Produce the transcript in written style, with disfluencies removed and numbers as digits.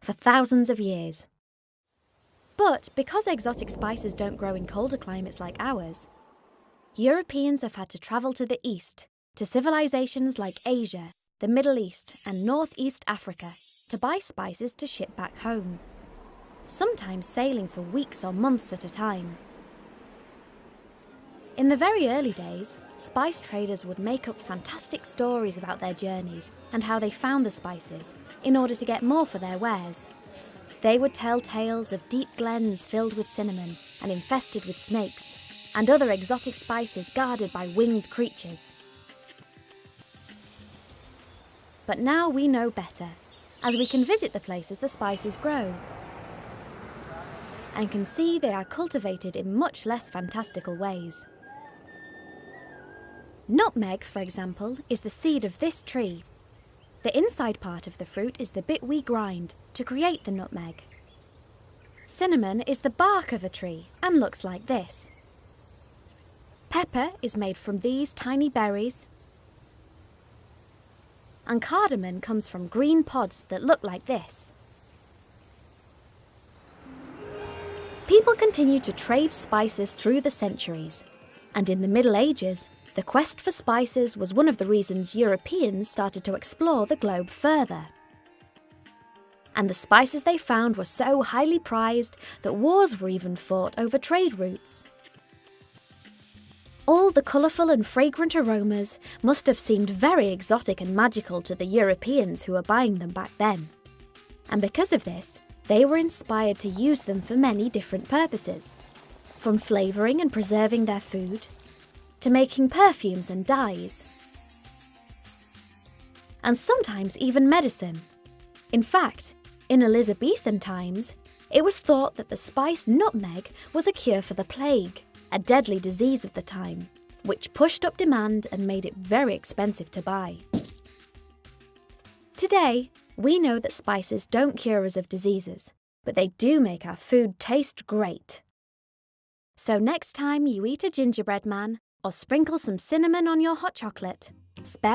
for thousands of years. But because exotic spices don't grow in colder climates like ours, Europeans have had to travel to the east, to civilizations like Asia, the Middle East, and Northeast Africa to buy spices to ship back home, sometimes sailing for weeks or months at a time. In the very early days, spice traders would make up fantastic stories about their journeys and how they found the spices in order to get more for their wares. They would tell tales of deep glens filled with cinnamon and infested with snakes, and other exotic spices guarded by winged creatures. But now we know better, as we can visit the places the spices grow, and can see they are cultivated in much less fantastical ways. Nutmeg, for example, is the seed of this tree. The inside part of the fruit is the bit we grind to create the nutmeg. Cinnamon is the bark of a tree and looks like this. Pepper is made from these tiny berries. And cardamom comes from green pods that look like this. People continued to trade spices through the centuries, and in the Middle Ages, the quest for spices was one of the reasons Europeans started to explore the globe further. And the spices they found were so highly prized that wars were even fought over trade routes. All the colourful and fragrant aromas must have seemed very exotic and magical to the Europeans who were buying them back then. And because of this, they were inspired to use them for many different purposes, from flavouring and preserving their food, to making perfumes and dyes, and sometimes even medicine. In fact, in Elizabethan times, it was thought that the spice nutmeg was a cure for the plague, a deadly disease of the time, which pushed up demand and made it very expensive to buy. Today, we know that spices don't cure us of diseases, but they do make our food taste great. So next time you eat a gingerbread man, or sprinkle some cinnamon on your hot chocolate, spare